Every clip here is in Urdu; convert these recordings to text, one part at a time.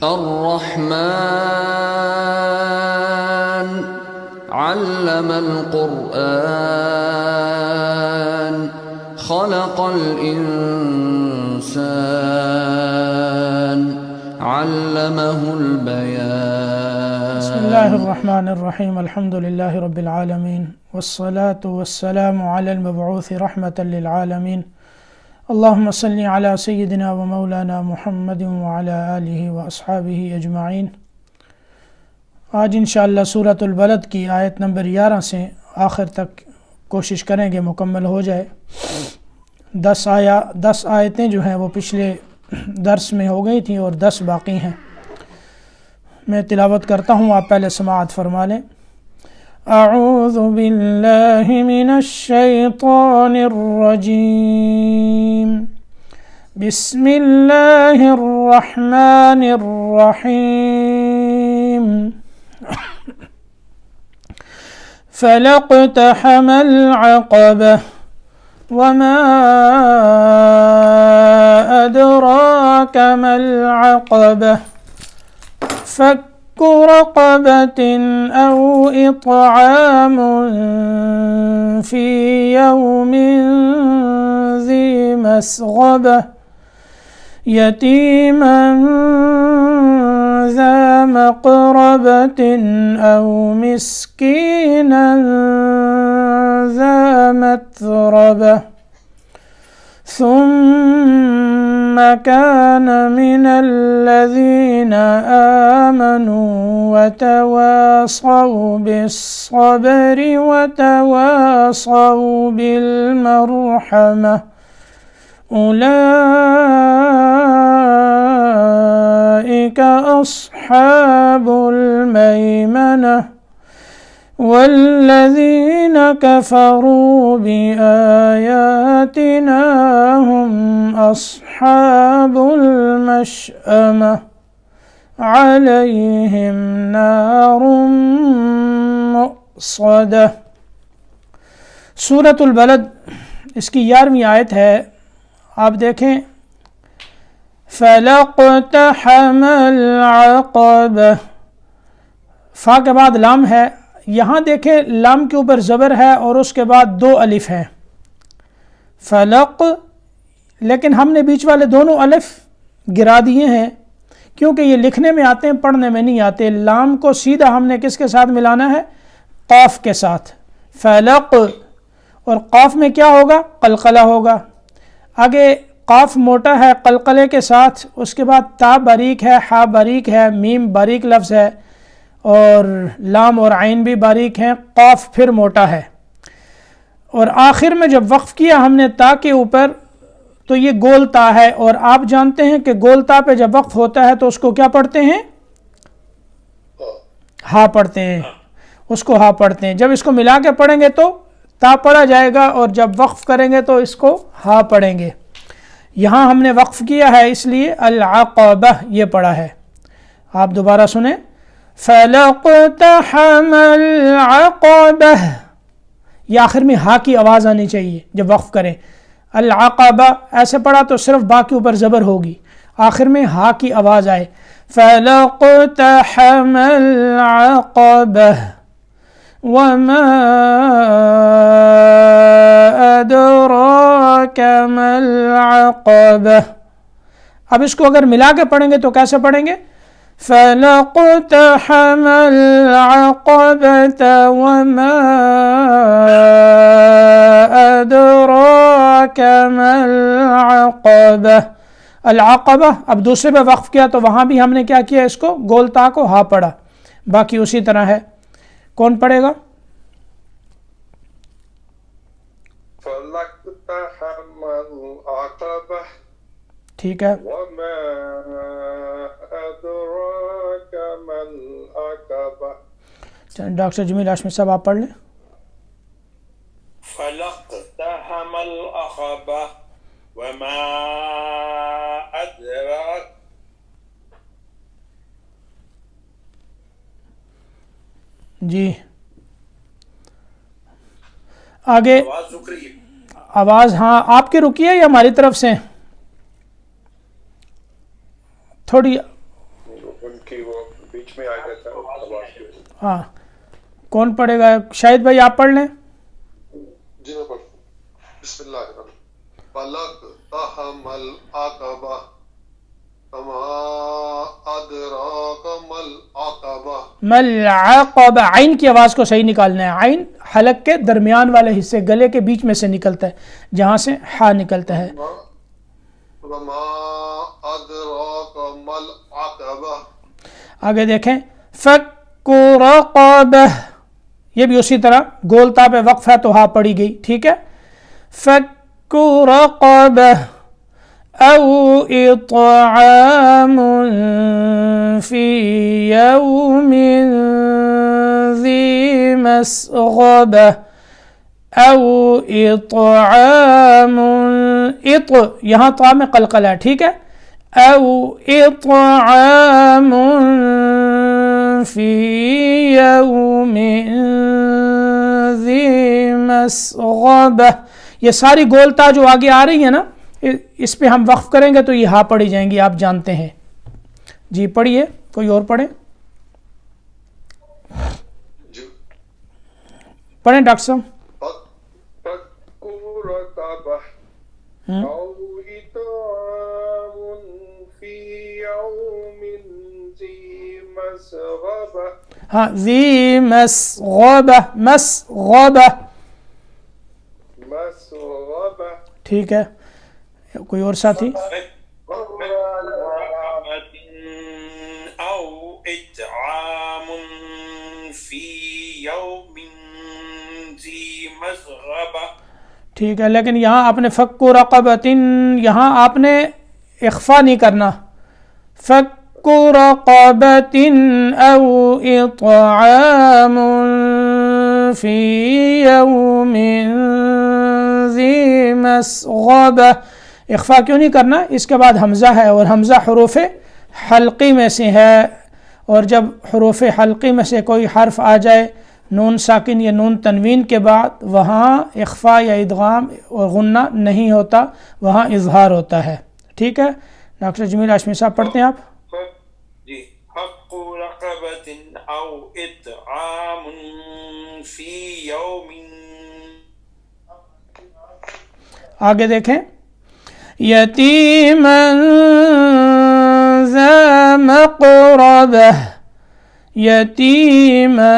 الرحمن علم القرآن خلق الإنسان علمه البيان بسم الله الرحمن الرحيم الحمد لله رب العالمين والصلاة والسلام على المبعوث رحمة للعالمين اللهم صل على سيدنا ومولانا محمد وعلى آله وأصحابه أجمعين۔ آج انشاءاللہ سورۃ البلد کی آیت نمبر 11 سے آخر تک کوشش کریں گے مکمل ہو جائے۔ 10 آیتیں جو ہیں وہ پچھلے درس میں ہو گئی تھیں اور 10 باقی ہیں۔ میں تلاوت کرتا ہوں، آپ پہلے سماعت فرما لیں۔ اعوذ باللہ من الشیطان الرجیم بسم اللہ الرحمن الرحیم فلاقتحم العقبہ وما أدراك ما العقبة فك رقبة أو إطعام في يوم ذي مسغبة يتيما ذا مقربة أو مسكينا ذا متربة ثم كان من الذين آمنوا وتواصوا بالصبر وتواصوا بالمرحمة أولئك أصحاب الميمنة والذين كفروا بآياتنا هم أصحاب المشأمة عليهم نار مؤصدة۔ سورۃ البلد اس کی 11ویں آیت ہے۔ آپ دیکھیں فَلَقْتَحَمَ الْعَقَبَةَ، فا کے بعد لام ہے، یہاں دیکھیں لام کے اوپر زبر ہے اور اس کے بعد 2 الف ہیں، فلق، لیکن ہم نے بیچ والے دونوں الف گرا دیے ہیں کیونکہ یہ لکھنے میں آتے ہیں، پڑھنے میں نہیں آتے۔ لام کو سیدھا ہم نے کس کے ساتھ ملانا ہے؟ قاف کے ساتھ، فلق، اور قاف میں کیا ہوگا؟ قلقلہ ہوگا۔ آگے قاف موٹا ہے قلقلے کے ساتھ، اس کے بعد تا باریک ہے، ہا باریک ہے، میم باریک لفظ ہے، اور لام اور عین بھی باریک ہیں، قاف پھر موٹا ہے۔ اور آخر میں جب وقف کیا ہم نے تا کے اوپر تو یہ گول تا ہے، اور آپ جانتے ہیں کہ گول تا پہ جب وقف ہوتا ہے تو اس کو کیا پڑھتے ہیں؟ ہا پڑھتے ہیں، اس کو ہا پڑھتے ہیں۔ جب اس کو ملا کے پڑھیں گے تو تا پڑھا جائے گا، اور جب وقف کریں گے تو اس کو ہا پڑھیں گے۔ یہاں ہم نے وقف کیا ہے اس لیے العقبہ یہ پڑھا ہے۔ آپ دوبارہ سنیں، فَلَقْتَحَمَ الْعَقَبَةَ، یہ آخر میں ہا کی آواز آنی چاہیے جب وقف کریں۔ العقبہ ایسے پڑھا تو صرف با کے اوپر زبر ہوگی، آخر میں ہا کی آواز آئے۔ فَلَقْتَحَمَ الْعَقَبَةَ وَمَا أَدْرَاكَ مَا الْعَقَبَةُ، اب اس کو اگر ملا کے پڑھیں گے تو کیسے پڑھیں گے؟ فَلَقْتَحَمَ الْعَقَبَةَ وَمَا أَدْرَاكَ مَا الْعَقَبَةُ، العقبہ، اب دوسرے پہ وقف کیا تو وہاں بھی ہم نے کیا کیا؟ اس کو گول تا کو ہا پڑھا، باقی اسی طرح ہے۔ کون پڑھے گا؟ فَلَقْتَحَمَ الْعَقَبَةَ، ٹھیک ہے۔ وَمَا أَدْرَاكَ مَا الْعَقَبَةُ، ڈاکٹر جمیل ہاشمی صاحب آپ پڑھ لیں۔ فَلَقْتَحَمَ الْعَقَبَةَ وَمَا أَدْرَاكَ، جی آگے آواز رک رہی ہے، آواز ہاں آپ کی رکی ہے یا ہماری طرف سے؟ تھوڑی ان کی وہ بیچ میں آ جاتا ہے آواز کی وجہ سے۔ ہاں کون پڑھے گا؟ شاہد بھائی آپ پڑھ لیں۔ جی میں پڑھتا ہوں۔ بسم اللہ الرحمن الرحیم۔ فَلَقْتَحَمَ الْعَقَبَةَ وَمَا أَدْرَاكَ مَا الْعَقَبَةُ۔ مل عقب، عین کی آواز کو صحیح نکالنا ہے۔ عین حلق کے درمیان والے حصے، گلے کے بیچ میں سے نکلتا ہے جہاں سے ہا نکلتا ہے۔ وَمَا أَدْرَاكَ مَا الْعَقَبَةُ۔ آگے دیکھیں فَكُّ رَقَبَةٍ، یہ بھی اسی طرح گول تا پہ وقف ہے تو ہا پڑی گئی، ٹھیک ہے۔ فَكُّ رَقَبَةٍ أَوْ إِطْعَامٌ فِي يَوْمٍ ذِي مَسْغَبَةٍ أَوْ إِطْعَامٌ یہاں طا میں قلقلہ ہے، ٹھیک ہے۔ أَوْ إِطْعَامٌ فِي يَوْمٍ ذِي مَسْغَبَةٍ، یہ ساری گولتا جو آگے آ رہی ہے نا، اس پہ ہم وقف کریں گے تو یہ ہا پڑھی جائیں گی، آپ جانتے ہیں۔ جی پڑھیے، کوئی اور پڑھے؟ پڑھیں ڈاکٹر صاحب۔ فَكُّ رَقَبَةٍ أَوْ إِطْعَامٌ فِي يَوْمٍ ذِي مَسْغَبَةٍ۔ ہاں ذی مسغبہ، مسغبہ، مسغبة، ٹھیک ہے۔ کوئی اور ساتھی؟ أو إطعام في يوم ذي مسغبة، ٹھیک ہے، لیکن یہاں آپ نے فک رقبۃ، یہاں آپ نے اخفا نہیں کرنا۔ فک رقبۃ او اطعام فی یوم ذی مسغبہ، اخفا کیوں نہیں کرنا؟ اس کے بعد حمزہ ہے اور حمزہ حروف حلقی میں سے ہے، اور جب حروف حلقی میں سے کوئی حرف آ جائے نون ساکن یا نون تنوین کے بعد، وہاں اخفا یا ادغام اور غنہ نہیں ہوتا، وہاں اظہار ہوتا ہے، ٹھیک ہے۔ ڈاکٹر جمیل ہاشمی صاحب پڑھتے ہیں آپ۔ جی، حق رقبۃ او اطعام فی یوم، آگے دیکھیں یتیما ذا مقربہ، یتیما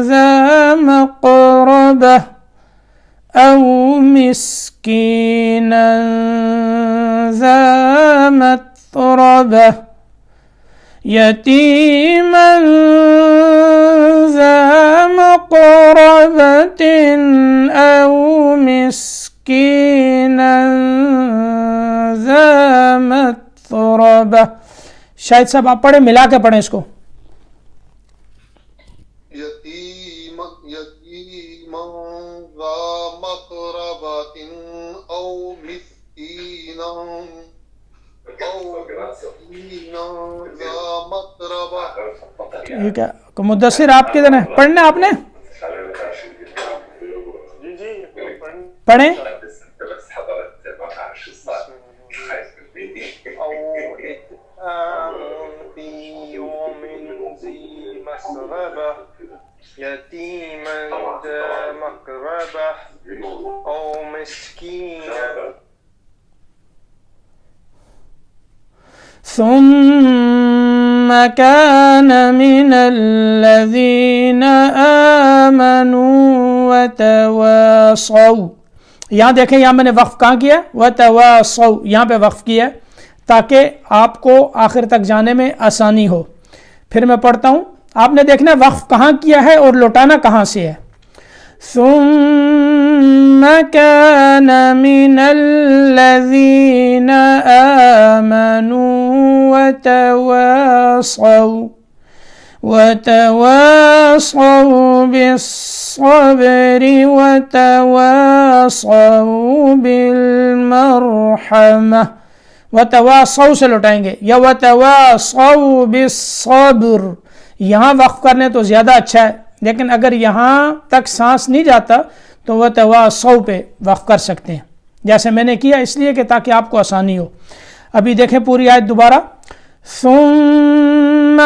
ذا مقربہ او مسکینا ذا متربہ، یتیما ذا مقربة او مسکینا ذا متربہ۔ شاہد صاحب آپ پڑھیں، ملا کے پڑھیں اس کو۔ یتیما ذا مقربة او مسکینا ذا متربة۔ ٹھیک ہے، مدثر آپ کدھر ہیں؟ پڑھنا آپ نے؟ پڑھیں۔ یتیما ذا مقربة او مسکینا، ثم كان من الذين آمنوا وتواصوا، یہاں دیکھیں، یہاں میں نے وقف کہاں کیا ہے؟ وتواصوا، یہاں پہ وقف کیا ہے تاکہ آپ کو آخر تک جانے میں آسانی ہو۔ پھر میں پڑھتا ہوں، آپ نے دیکھنا وقف کہاں کیا ہے اور لوٹانا کہاں سے ہے۔ ثم كان من الذين آمنوا وتواصوا بالصبر وتواصوا بالمرحمة، وتواصوا سے لوٹائیں گے، یا وتواصوا بالصبر، یہاں وقف کرنے تو زیادہ اچھا ہے، لیکن اگر یہاں تک سانس نہیں جاتا تو وتواصوا پہ وقف کر سکتے ہیں، جیسے میں نے کیا، اس لیے کہ تاکہ آپ کو آسانی ہو۔ ابھی دیکھیں پوری آیت دوبارہ۔ ثم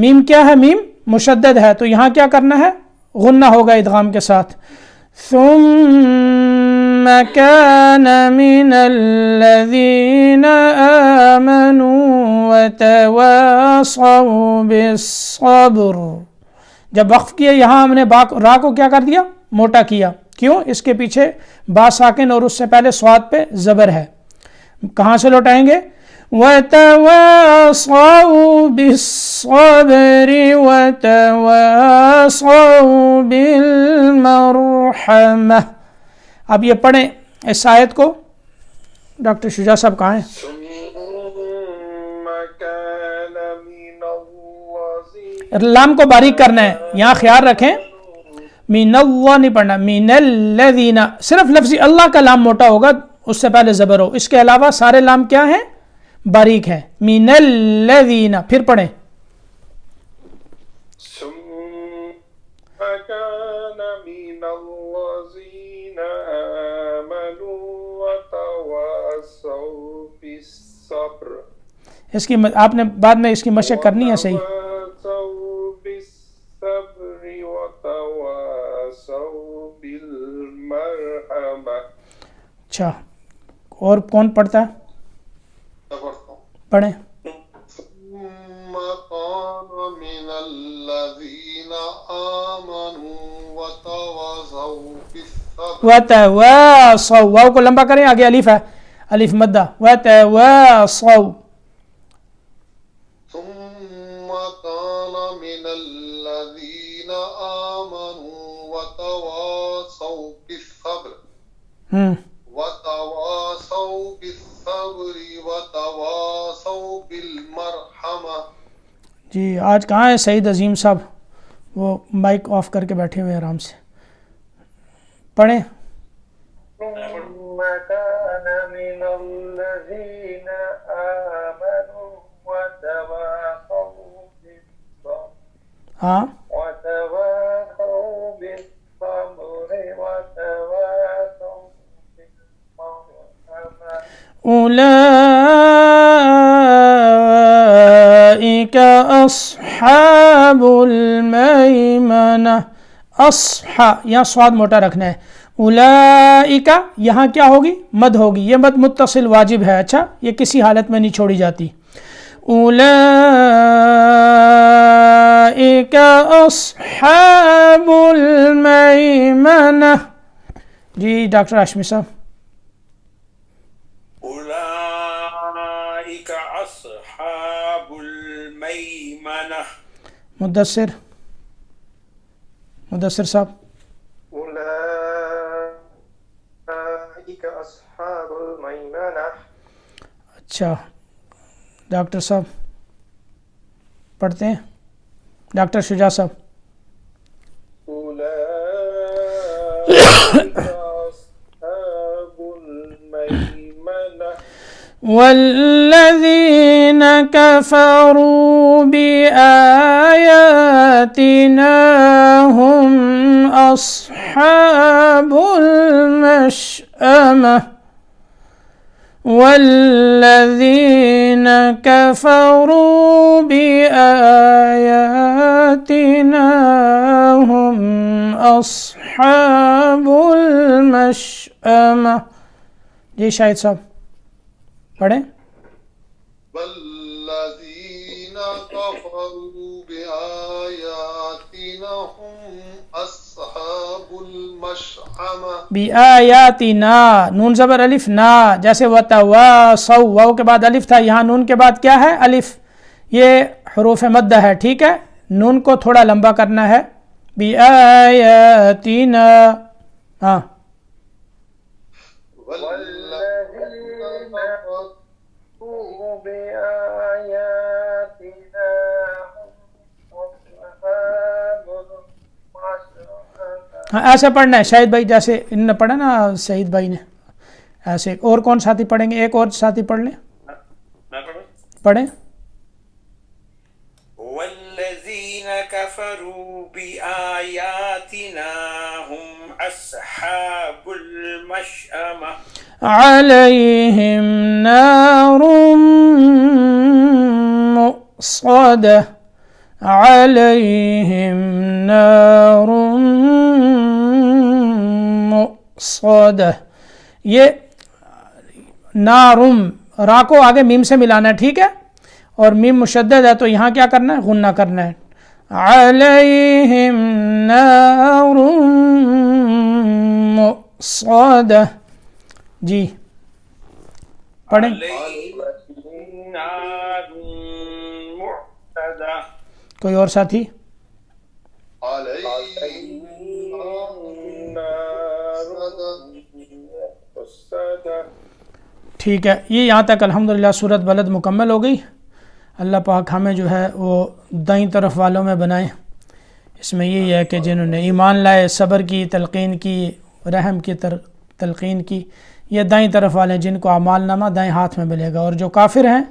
میم کیا ہے؟ میم مشدد ہے تو یہاں کیا کرنا ہے؟ غنہ ہوگا ادغام کے ساتھ. ثم كان من الذين آمنوا وتواصوا بالصبر. جب وقف کیا یہاں ہم نے را کو کیا کر دیا؟ موٹا کیا. کیوں؟ اس کے پیچھے با ساکن اور اس سے پہلے صاد پہ زبر ہے. کہاں سے لوٹائیں گے؟ وَتَوَاصَوْا بِالصَّبْرِ وَتَوَاصَوْا بِالْمَرْحَمَةِ. اب یہ پڑھیں اس آیت کو. ڈاکٹر شجاع صاحب کہاں ہیں؟ لام کو باریک کرنا ہے. یہاں خیال رکھیں مین اللہ نہیں پڑھنا، مین الذین. صرف لفظی اللہ کا لام موٹا ہوگا، اس سے پہلے زبر ہو. اس کے علاوہ سارے لام کیا ہیں؟ باریک ہے. مین الذین. پھر پڑھیں اس کی آپ نے بعد میں اس کی مشق کرنی ہے صحیح. اچھا اور کون پڑھتا ہے؟ پڑھیں. وَتَوَاصَوْا. واو کو لمبا کریں، آگے الف ہے، الف مدہ. وَتَوَاصَوْا. ثم كان من الذين آمنوا وتواصوا بالصبر وتواصوا بالصبر وتواصوا بالمرحمة. جی آج کہاں ہے سعید عظیم صاحب؟ وہ مائک آف کر کے بیٹھے ہوئے آرام سے. پڑھیں. ثم كان من الذين آمنوا وتواصوا بالصبر. ہاں وتواصوا بالصبر وتواصوا بالمرحمة. أولئك أصحاب الميمنة. یہاں سواد موٹا رکھنا ہے. اولئک یہاں کیا ہوگی؟ مد ہوگی. یہ مد متصل واجب ہے. اچھا یہ کسی حالت میں نہیں چھوڑی جاتی. اولئک اصحاب المیمنہ. جی ڈاکٹر ہاشمی صاحب. اولئک اصحاب المیمنہ. مدثر صاحب. اولئک اصحاب المیمنہ. اچھا ڈاکٹر صاحب پڑھتے ہیں. ڈاکٹر شجاع صاحب. اولئک اصحاب المیمنہ. والذین کفروا بآیاتنا هم أصحاب المشأمة. والذين كفروا بآياتنا هم أصحاب المشأمة. جی شاہد صاحب پڑھیں. والذین کفروا بآیاتنا هم اصحاب المشأمة. بآیاتنا نون زبر الف نا. جیسے وتواصوا واو کے بعد الف تھا، یہاں نون کے بعد کیا ہے؟ الف. یہ حروف مدہ ہے. ٹھیک ہے نون کو تھوڑا لمبا کرنا ہے. بآیاتنا. ہاں ہاں ایسے پڑھنا ہے شاہد بھائی، جیسے ان نے پڑھا نا سعید بھائی نے ایسے. اور کون ساتھی پڑھیں گے؟ ایک اور ساتھی پڑھ لیں. پڑھیں. والذین کفروا بآیاتنا هم اصحاب المشأمة. علیہم نار مؤصدة عليهم نار مؤصدة. یہ نارم را کو آگے میم سے ملانا ہے, ٹھیک ہے, اور میم مشدد ہے تو یہاں کیا کرنا ہے, غنہ کرنا ہے. علیہم نار مؤصدة. جی پڑھیں. نار معتدة. کوئی اور ساتھی؟ ٹھیک ہے, یہ یہاں تک الحمدللہ سورۃ بلد مکمل ہو گئی. اللہ پاک ہمیں جو ہے وہ دائیں طرف والوں میں بنائیں. اس میں یہی ہے کہ جنہوں نے ایمان لائے, صبر کی تلقین کی, رحم کی تلقین کی, یہ دائیں طرف والے ہیں جن کو اعمال نامہ دائیں ہاتھ میں ملے گا. اور جو کافر ہیں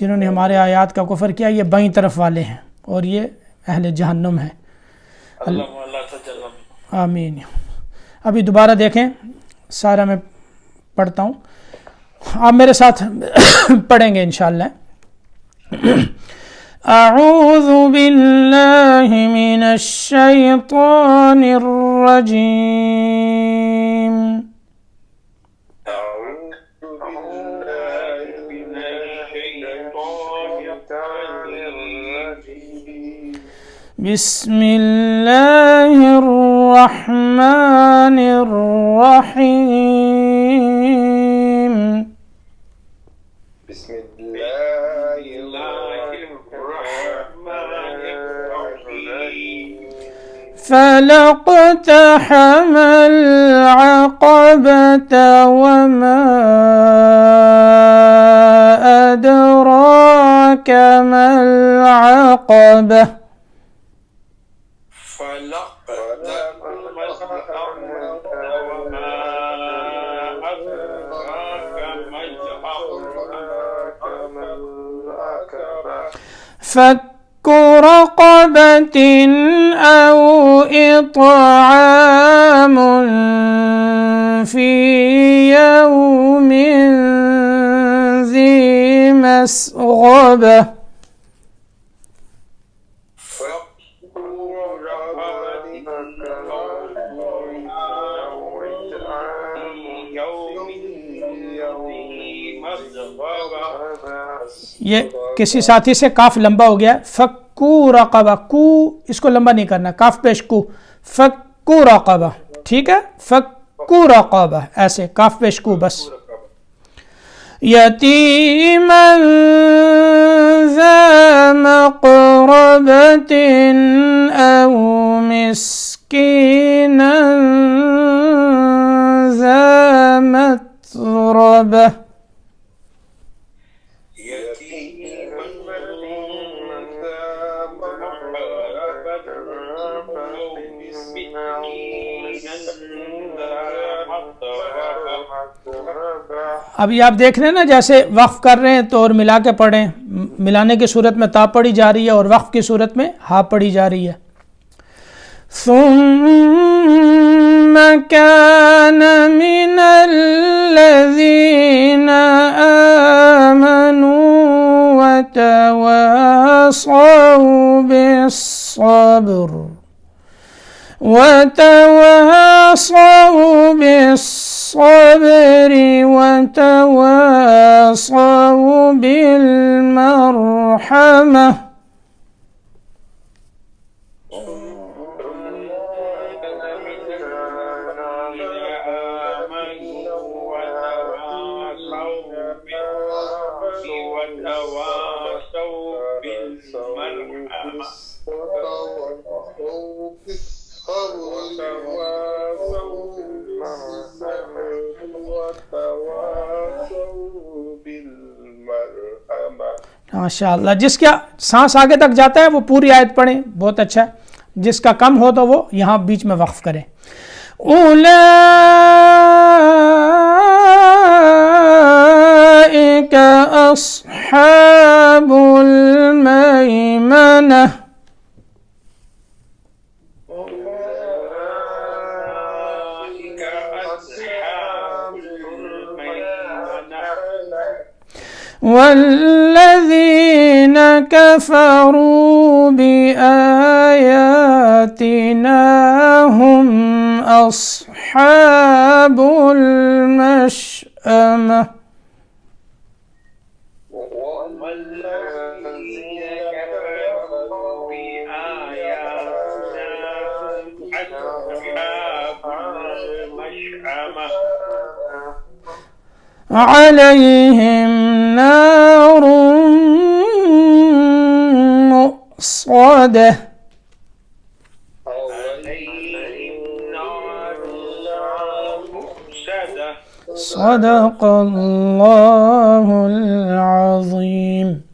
جنہوں نے ہمارے آیات کا کفر کیا, یہ بائیں طرف والے ہیں اور یہ اہل جہنم ہیں. آمین. ابھی دوبارہ دیکھیں, سارا میں پڑھتا ہوں, آپ میرے ساتھ پڑھیں گے انشاءاللہ. اعوذ باللہ من الشیطان الرجیم. بسم اللہ الرحمن الرحیم. بسم اللہ الرحمن الرحیم. فلاقتحم العقبة وما أدراك ما العقبة. فك رقبة أو إطعام في يوم ذي مسغبة. یہ کسی ساتھی سے کاف لمبا ہو گیا. فکو رقبہ, کو اس کو لمبا نہیں کرنا, کاف پیش کو, فکو رقبہ, ٹھیک ہے, فکو رقبہ ایسے, کاف پیش کو بس. یتیما ذا مقربة او مسکینا ذا متربة. ابھی آپ دیکھ رہے ہیں نا, جیسے وقف کر رہے ہیں تو اور ملا کے پڑھیں. ملانے کی صورت میں تا پڑھی جا رہی ہے اور وقف کی صورت میں ہا پڑھی جا رہی ہے. ثم كان من الذين آمنوا وتواصوا بالصبر وتواصوا بالمرحمة. ماشاء اللہ. جس کا سانس آگے تک جاتا ہے وہ پوری آیت پڑھیں, بہت اچھا ہے. جس کا کم ہو تو وہ یہاں بیچ میں وقف کریں. اولئک اصحاب المیمنہ. والذين كفروا بآياتنا هم أصحاب المشأمة والذين كفروا بآياتنا أصحاب المشأمة عليهم نار مؤصدة عليهم نار مؤصدة صدق الله العظيم.